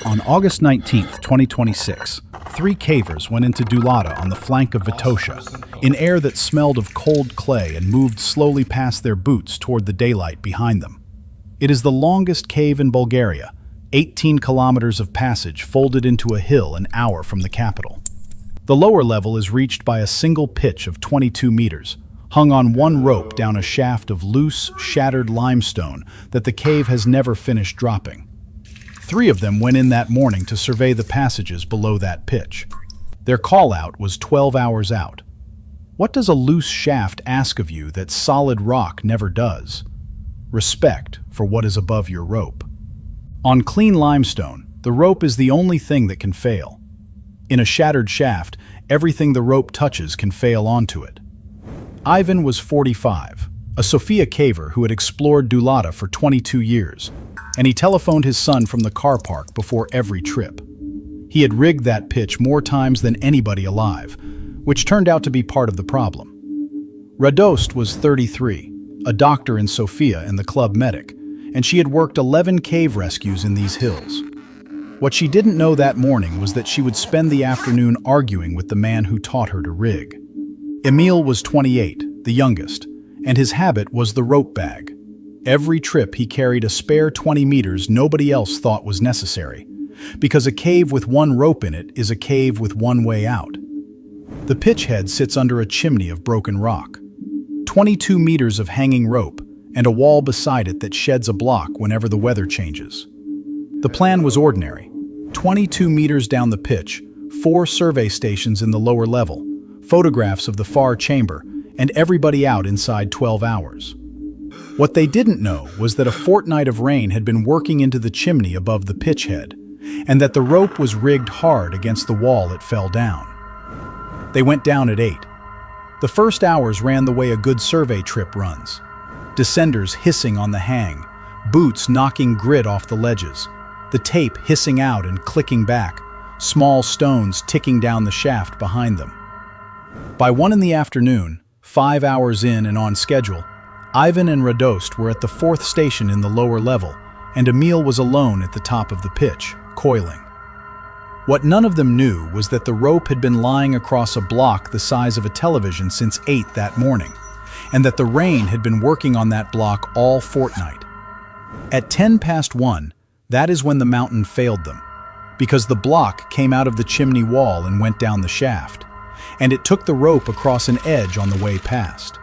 On August 19, 2026, three cavers went into Duhlata on the flank of Vitosha, in air that smelled of cold clay and moved slowly past their boots toward the daylight behind them. It is the longest cave in Bulgaria, 18 kilometers of passage folded into a hill an hour from the capital. The lower level is reached by a single pitch of 22 meters, hung on one rope down a shaft of loose, shattered limestone that the cave has never finished dropping. Three of them went in that morning to survey the passages below that pitch. Their call-out was 12 hours out. What does a loose shaft ask of you that solid rock never does? Respect for what is above your rope. On clean limestone, the rope is the only thing that can fail. In a shattered shaft, everything the rope touches can fail onto it. Ivan was 45, a Sofia caver who had explored Duhlata for 22 years, and he telephoned his son from the car park before every trip. He had rigged that pitch more times than anybody alive, which turned out to be part of the problem. Radost was 33, a doctor in Sofia and the club medic, and she had worked 11 cave rescues in these hills. What she didn't know that morning was that she would spend the afternoon arguing with the man who taught her to rig. Emil was 28, the youngest, and his habit was the rope bag. Every trip he carried a spare 20 meters nobody else thought was necessary, because a cave with one rope in it is a cave with one way out. The pitch head sits under a chimney of broken rock. 22 meters of hanging rope, and a wall beside it that sheds a block whenever the weather changes. The plan was ordinary. 22 meters down the pitch, 4 survey stations in the lower level, photographs of the far chamber, and everybody out inside 12 hours. What they didn't know was that a fortnight of rain had been working into the chimney above the pitch head, and that the rope was rigged hard against the wall it fell down. They went down at 8. The first hours ran the way a good survey trip runs. Descenders hissing on the hang, boots knocking grit off the ledges, the tape hissing out and clicking back, small stones ticking down the shaft behind them. By 1 in the afternoon, 5 hours in and on schedule, Ivan and Radost were at the 4th station in the lower level, and Emil was alone at the top of the pitch, coiling. What none of them knew was that the rope had been lying across a block the size of a television since 8 that morning, and that the rain had been working on that block all fortnight. At 1:10, that is when the mountain failed them, because the block came out of the chimney wall and went down the shaft, and it took the rope across an edge on the way past.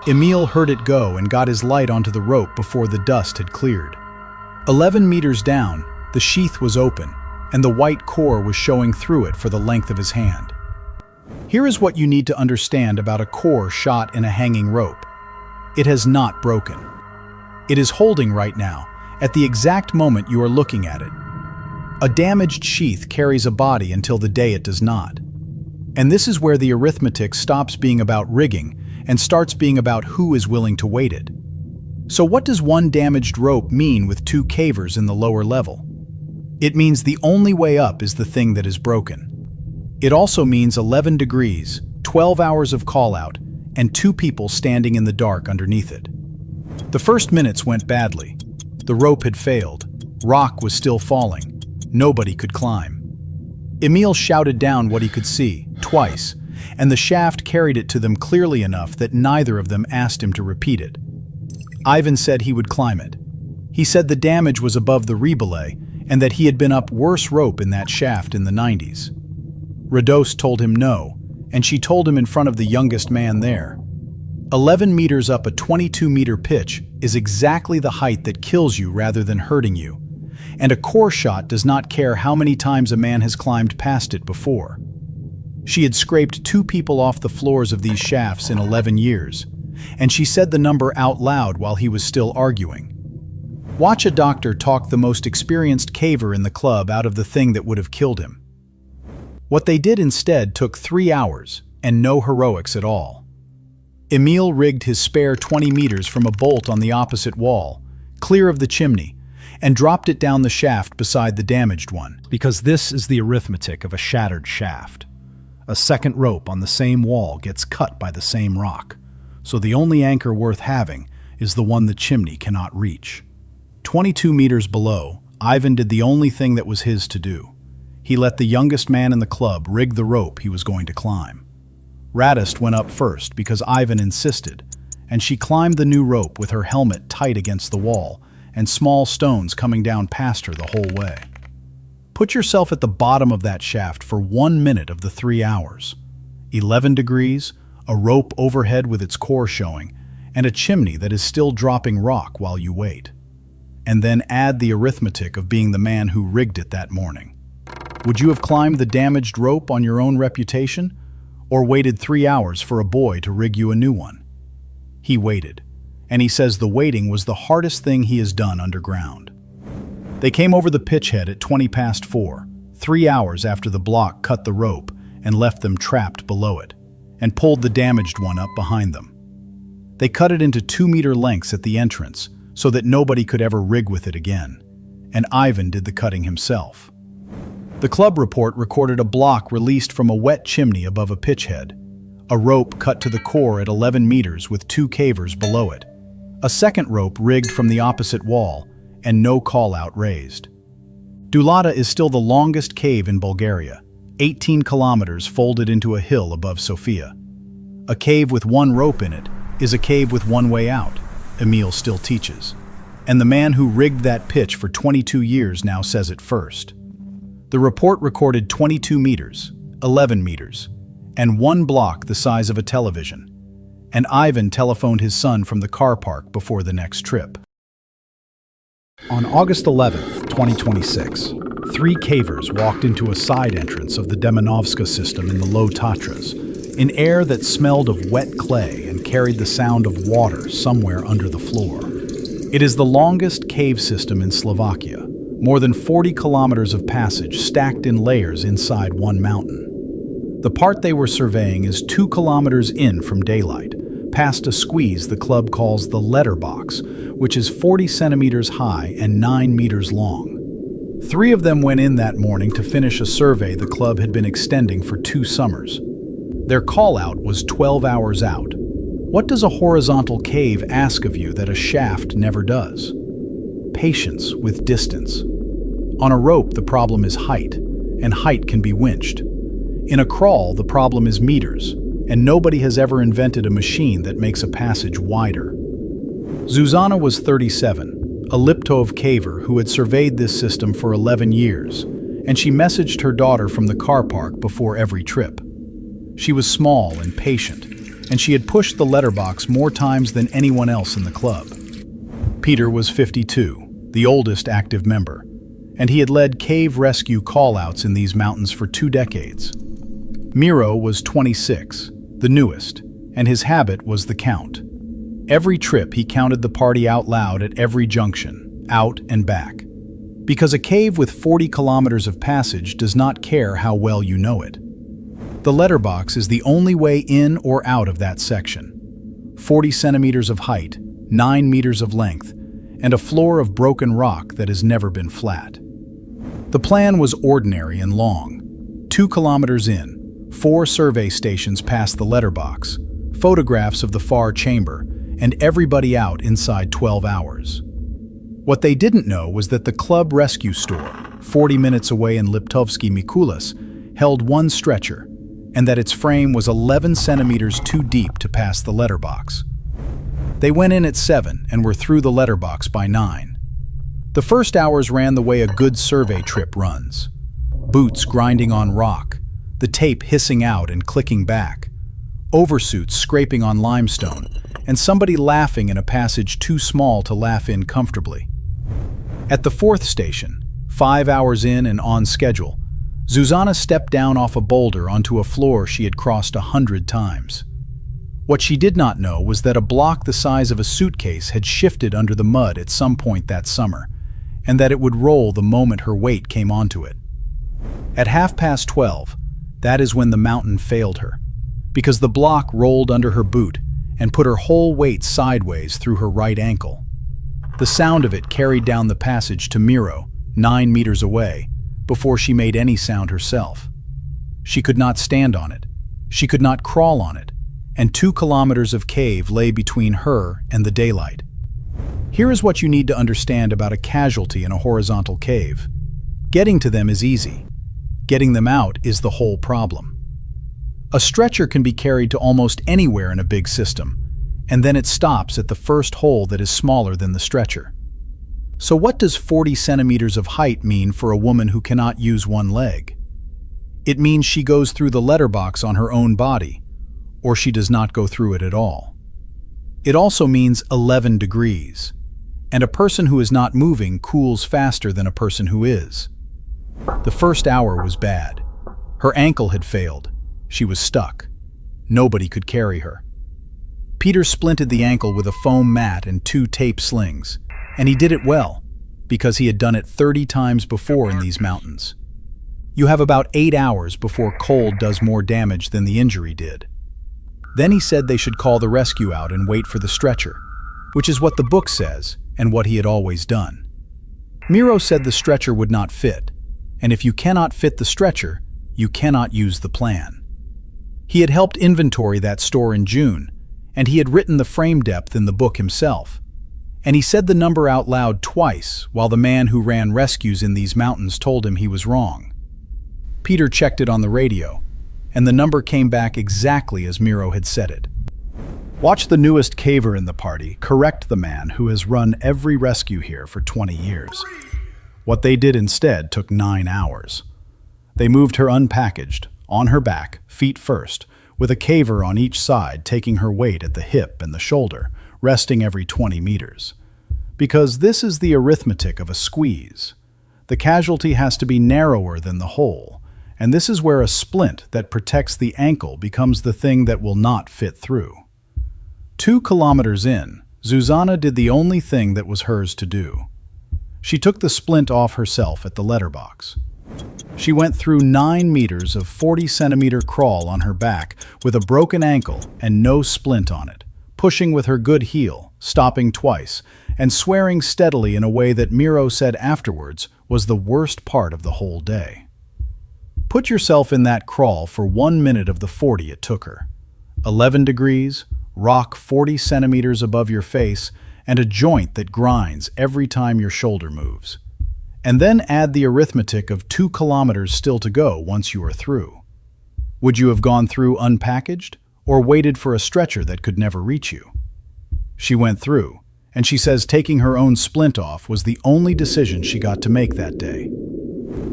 Emil heard it go and got his light onto the rope before the dust had cleared. 11 meters down, the sheath was open, and the white core was showing through it for the length of his hand. Here is what you need to understand about a core shot in a hanging rope. It has not broken. It is holding right now, at the exact moment you are looking at it. A damaged sheath carries a body until the day it does not. And this is where the arithmetic stops being about rigging and starts being about who is willing to weight it. So what does one damaged rope mean with 2 cavers in the lower level? It means the only way up is the thing that is broken. It also means 11 degrees, 12 hours of call-out, and 2 people standing in the dark underneath it. The first minutes went badly. The rope had failed. Rock was still falling. Nobody could climb. Emil shouted down what he could see, twice, and the shaft carried it to them clearly enough that neither of them asked him to repeat it. Ivan said he would climb it. He said the damage was above the rebelay and that he had been up worse rope in that shaft in the 90s. Radost told him no, and she told him in front of the youngest man there. 11 meters up a 22-meter pitch is exactly the height that kills you rather than hurting you, and a core shot does not care how many times a man has climbed past it before. She had scraped 2 people off the floors of these shafts in 11 years, and she said the number out loud while he was still arguing. Watch a doctor talk the most experienced caver in the club out of the thing that would have killed him. What they did instead took 3 hours, and no heroics at all. Emil rigged his spare 20 meters from a bolt on the opposite wall, clear of the chimney, and dropped it down the shaft beside the damaged one. Because this is the arithmetic of a shattered shaft. A second rope on the same wall gets cut by the same rock, so the only anchor worth having is the one the chimney cannot reach. 22 meters below, Ivan did the only thing that was his to do. He let the youngest man in the club rig the rope he was going to climb. Radist went up first because Ivan insisted, and she climbed the new rope with her helmet tight against the wall and small stones coming down past her the whole way. Put yourself at the bottom of that shaft for 1 minute of the 3 hours. 11 degrees, a rope overhead with its core showing, and a chimney that is still dropping rock while you wait. And then add the arithmetic of being the man who rigged it that morning. Would you have climbed the damaged rope on your own reputation, or waited 3 hours for a boy to rig you a new one? He waited, and he says the waiting was the hardest thing he has done underground. They came over the pitchhead at 4:20, 3 hours after the block cut the rope and left them trapped below it, and pulled the damaged one up behind them. They cut it into 2-meter lengths at the entrance so that nobody could ever rig with it again, and Ivan did the cutting himself. The club report recorded a block released from a wet chimney above a pitchhead, a rope cut to the core at 11 meters with 2 cavers below it, a second rope rigged from the opposite wall, and no call-out raised. Duhlata is still the longest cave in Bulgaria, 18 kilometers folded into a hill above Sofia. A cave with 1 rope in it is a cave with 1 way out, Emil still teaches. And the man who rigged that pitch for 22 years now says it first. The report recorded 22 meters, 11 meters, and 1 block the size of a television. And Ivan telephoned his son from the car park before the next trip. On August 11, 2026, 3 cavers walked into a side entrance of the Demanovska system in the low Tatras, in air that smelled of wet clay and carried the sound of water somewhere under the floor. It is the longest cave system in Slovakia, more than 40 kilometers of passage stacked in layers inside one mountain. The part they were surveying is 2 kilometers in from daylight, past a squeeze the club calls the Letterbox, which is 40 centimeters high and 9 meters long. 3 of them went in that morning to finish a survey the club had been extending for 2 summers. Their call-out was 12 hours out. What does a horizontal cave ask of you that a shaft never does? Patience with distance. On a rope, the problem is height, and height can be winched. In a crawl, the problem is meters, and nobody has ever invented a machine that makes a passage wider. Zuzana was 37, a Liptov caver who had surveyed this system for 11 years, and she messaged her daughter from the car park before every trip. She was small and patient, and she had pushed the letterbox more times than anyone else in the club. Peter was 52, the oldest active member, and he had led cave rescue call-outs in these mountains for 2 decades. Miro was 26, the newest, and his habit was the count. Every trip he counted the party out loud at every junction, out and back. Because a cave with 40 kilometers of passage does not care how well you know it. The letterbox is the only way in or out of that section. 40 centimeters of height, 9 meters of length, and a floor of broken rock that has never been flat. The plan was ordinary and long. 2 kilometers in, 4 survey stations past the letterbox, photographs of the far chamber, and everybody out inside 12 hours. What they didn't know was that the club rescue store, 40 minutes away in Liptovsky Mikulas, held 1 stretcher, and that its frame was 11 centimeters too deep to pass the letterbox. They went in at 7 and were through the letterbox by 9. The first hours ran the way a good survey trip runs. Boots grinding on rock, the tape hissing out and clicking back, oversuits scraping on limestone, and somebody laughing in a passage too small to laugh in comfortably. At the 4th station, 5 hours in and on schedule, Zuzana stepped down off a boulder onto a floor she had crossed 100 times. What she did not know was that a block the size of a suitcase had shifted under the mud at some point that summer, and that it would roll the moment her weight came onto it. At 12:30, that is when the mountain failed her, because the block rolled under her boot and put her whole weight sideways through her right ankle. The sound of it carried down the passage to Miro, 9 meters away, before she made any sound herself. She could not stand on it. She could not crawl on it, and 2 kilometers of cave lay between her and the daylight. Here is what you need to understand about a casualty in a horizontal cave. Getting to them is easy. Getting them out is the whole problem. A stretcher can be carried to almost anywhere in a big system, and then it stops at the first hole that is smaller than the stretcher. So what does 40 centimeters of height mean for a woman who cannot use one leg? It means she goes through the letterbox on her own body, or she does not go through it at all. It also means 11 degrees, and a person who is not moving cools faster than a person who is. The first hour was bad. Her ankle had failed. She was stuck. Nobody could carry her. Peter splinted the ankle with a foam mat and 2 tape slings, and he did it well, because he had done it 30 times before in these mountains. You have about 8 hours before cold does more damage than the injury did. Then he said they should call the rescue out and wait for the stretcher, which is what the book says and what he had always done. Miro said the stretcher would not fit, and if you cannot fit the stretcher, you cannot use the plan. He had helped inventory that store in June, and he had written the frame depth in the book himself. And he said the number out loud twice while the man who ran rescues in these mountains told him he was wrong. Peter checked it on the radio, and the number came back exactly as Miro had said it. Watch the newest caver in the party correct the man who has run every rescue here for 20 years. What they did instead took 9 hours. They moved her unpackaged, on her back, feet first, with a caver on each side taking her weight at the hip and the shoulder, resting every 20 meters. Because this is the arithmetic of a squeeze. The casualty has to be narrower than the hole, and this is where a splint that protects the ankle becomes the thing that will not fit through. 2 kilometers in, Zuzana did the only thing that was hers to do. She took the splint off herself at the letterbox. She went through 9 meters of 40-centimeter crawl on her back with a broken ankle and no splint on it, pushing with her good heel, stopping twice, and swearing steadily in a way that Miro said afterwards was the worst part of the whole day. Put yourself in that crawl for 1 minute of the 40 it took her. 11 degrees, rock 40 centimeters above your face, and a joint that grinds every time your shoulder moves. And then add the arithmetic of 2 kilometers still to go once you are through. Would you have gone through unpackaged, or waited for a stretcher that could never reach you? She went through, and she says taking her own splint off was the only decision she got to make that day.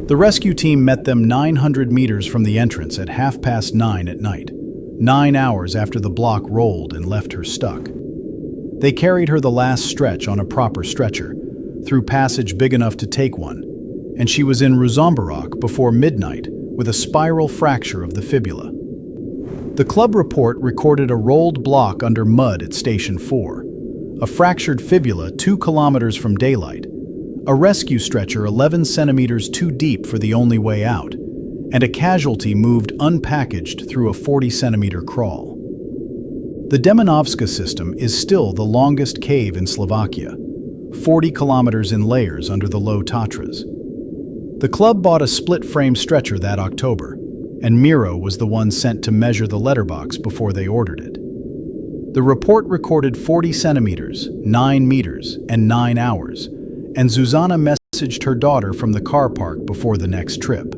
The rescue team met them 900 meters from the entrance at 9:30 at night, 9 hours after the block rolled and left her stuck. They carried her the last stretch on a proper stretcher, through passage big enough to take one, and she was in Ruzomberok before midnight with a spiral fracture of the fibula. The club report recorded a rolled block under mud at Station 4, a fractured fibula 2 kilometers from daylight, a rescue stretcher 11 centimeters too deep for the only way out, and a casualty moved unpackaged through a 40-centimeter crawl. The Demanovska system is still the longest cave in Slovakia, 40 kilometers in layers under the low Tatras. The club bought a split-frame stretcher that October, and Miro was the one sent to measure the letterbox before they ordered it. The report recorded 40 centimeters, 9 meters, and 9 hours, and Zuzana messaged her daughter from the car park before the next trip.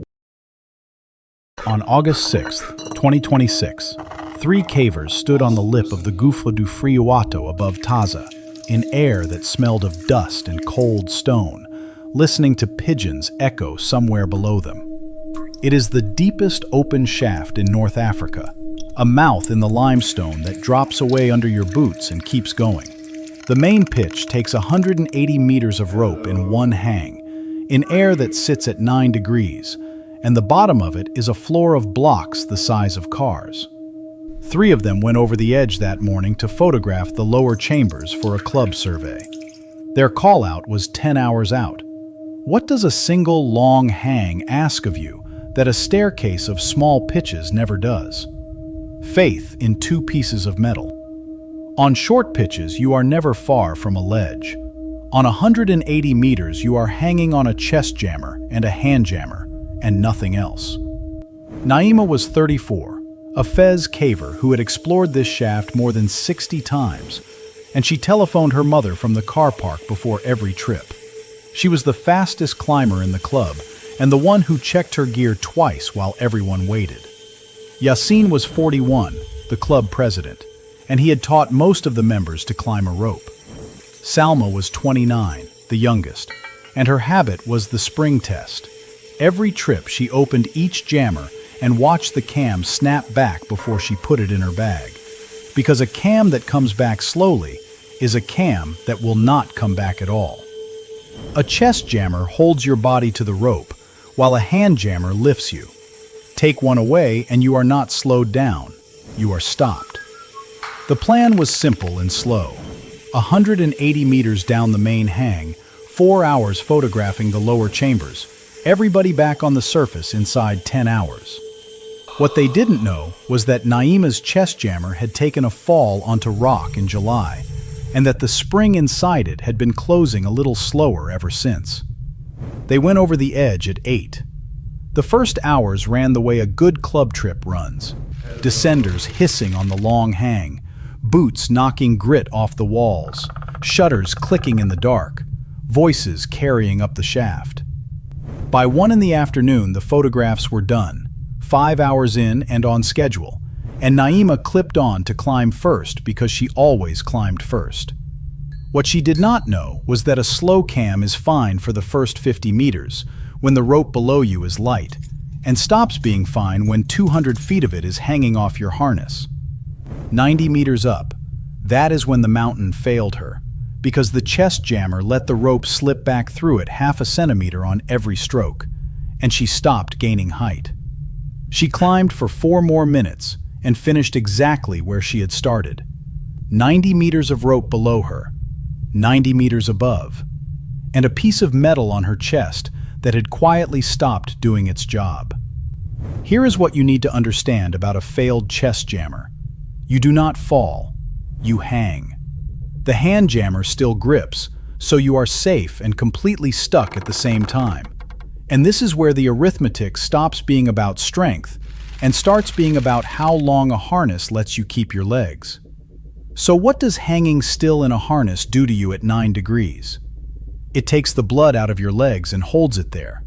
On August 6, 2026, 3 cavers stood on the lip of the Gouffre du Friouato above Taza, in air that smelled of dust and cold stone, listening to pigeons echo somewhere below them. It is the deepest open shaft in North Africa, a mouth in the limestone that drops away under your boots and keeps going. The main pitch takes 180 meters of rope in one hang, in air that sits at 9 degrees, and the bottom of it is a floor of blocks the size of cars. 3 of them went over the edge that morning to photograph the lower chambers for a club survey. Their call-out was 10 hours out. What does a single long hang ask of you that a staircase of small pitches never does? Faith in 2 pieces of metal. On short pitches, you are never far from a ledge. On 180 meters, you are hanging on a chest jammer and a hand jammer, and nothing else. Naima was 34, a Fez caver who had explored this shaft more than 60 times, and she telephoned her mother from the car park before every trip. She was the fastest climber in the club, and the one who checked her gear twice while everyone waited. Yassine was 41, the club president, and he had taught most of the members to climb a rope. Salma was 29, the youngest, and her habit was the spring test. Every trip she opened each jammer and watched the cam snap back before she put it in her bag. Because a cam that comes back slowly is a cam that will not come back at all. A chest jammer holds your body to the rope, while a hand jammer lifts you. Take one away and you are not slowed down, you are stopped. The plan was simple and slow. 180 meters down the main hang, 4 hours photographing the lower chambers, everybody back on the surface inside 10 hours. What they didn't know was that Naima's chest jammer had taken a fall onto rock in July, and that the spring inside it had been closing a little slower ever since. They went over the edge at 8. The first hours ran the way a good club trip runs. Descenders hissing on the long hang, boots knocking grit off the walls, shutters clicking in the dark, voices carrying up the shaft. By 1 in the afternoon, the photographs were done, 5 hours in and on schedule, and Naima clipped on to climb first because she always climbed first. What she did not know was that a slow cam is fine for the first 50 meters when the rope below you is light, and stops being fine when 200 feet of it is hanging off your harness. 90 meters up, that is when the mountain failed her, because the chest jammer let the rope slip back through it half a centimeter on every stroke, and she stopped gaining height. She climbed for 4 more minutes and finished exactly where she had started. 90 meters of rope below her, 90 meters above, and a piece of metal on her chest that had quietly stopped doing its job. Here is what you need to understand about a failed chest jammer. You do not fall, you hang. The hand jammer still grips, so you are safe and completely stuck at the same time. And this is where the arithmetic stops being about strength and starts being about how long a harness lets you keep your legs. So what does hanging still in a harness do to you at 9 degrees? It takes the blood out of your legs and holds it there.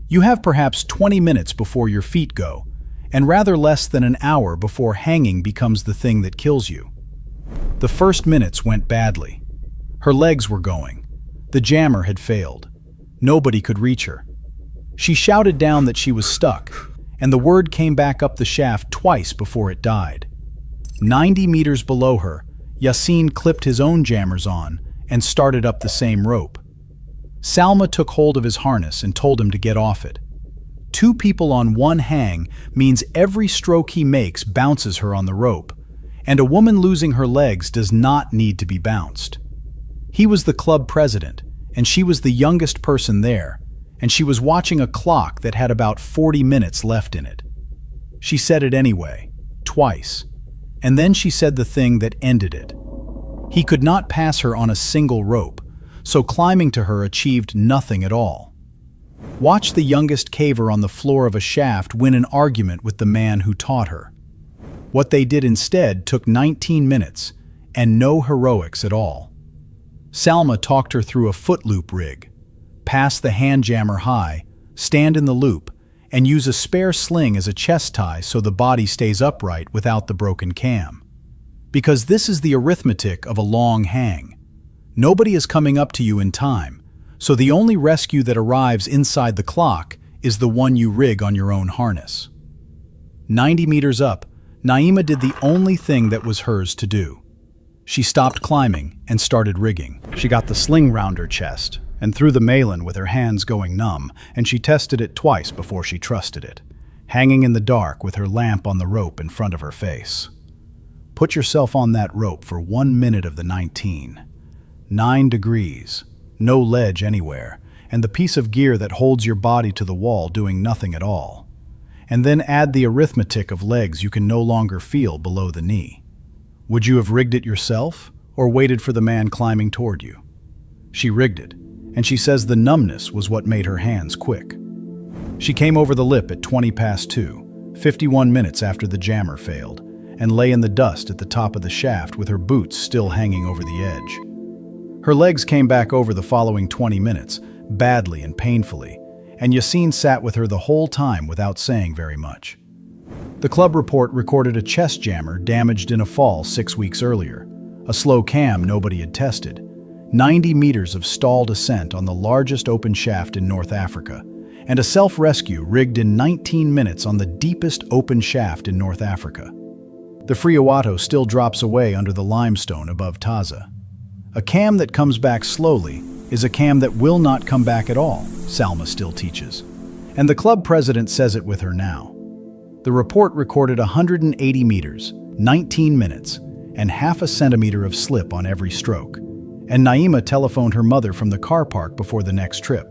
You have perhaps 20 minutes before your feet go, and rather less than an hour before hanging becomes the thing that kills you. The first minutes went badly. Her legs were going. The jammer had failed. Nobody could reach her. She shouted down that she was stuck, and the word came back up the shaft twice before it died. 90 meters below her, Yassine clipped his own jammers on and started up the same rope. Salma took hold of his harness and told him to get off it. 2 people on one hang means every stroke he makes bounces her on the rope, and a woman losing her legs does not need to be bounced. He was the club president, and she was the youngest person there, and she was watching a clock that had about 40 minutes left in it. She said it anyway, twice, and then she said the thing that ended it. He could not pass her on a single rope, so climbing to her achieved nothing at all. Watch the youngest caver on the floor of a shaft win an argument with the man who taught her. What they did instead took 19 minutes, and no heroics at all. Salma talked her through a foot loop rig. Pass the hand jammer high, stand in the loop, and use a spare sling as a chest tie so the body stays upright without the broken cam. Because this is the arithmetic of a long hang. Nobody is coming up to you in time, so the only rescue that arrives inside the clock is the one you rig on your own harness. 90 meters up, Naima did the only thing that was hers to do. She stopped climbing and started rigging. She got the sling round her chest and threw the malin with her hands going numb, and she tested it twice before she trusted it, hanging in the dark with her lamp on the rope in front of her face. Put yourself on that rope for 1 minute of the 19. 9 degrees, no ledge anywhere, and the piece of gear that holds your body to the wall doing nothing at all. And then add the arithmetic of legs you can no longer feel below the knee. Would you have rigged it yourself, or waited for the man climbing toward you? She rigged it, and she says the numbness was what made her hands quick. She came over the lip at 2:50, 51 minutes after the jammer failed, and lay in the dust at the top of the shaft with her boots still hanging over the edge. Her legs came back over the following 20 minutes, badly and painfully, and Yassine sat with her the whole time without saying very much. The club report recorded a chest jammer damaged in a fall 6 weeks earlier, a slow cam nobody had tested, 90 meters of stalled ascent on the largest open shaft in North Africa, and a self-rescue rigged in 19 minutes on the deepest open shaft in North Africa. The Friouato still drops away under the limestone above Taza. A cam that comes back slowly is a cam that will not come back at all, Salma still teaches. And the club president says it with her now. The report recorded 180 meters, 19 minutes, and half a centimetre of slip on every stroke. And Naima telephoned her mother from the car park before the next trip.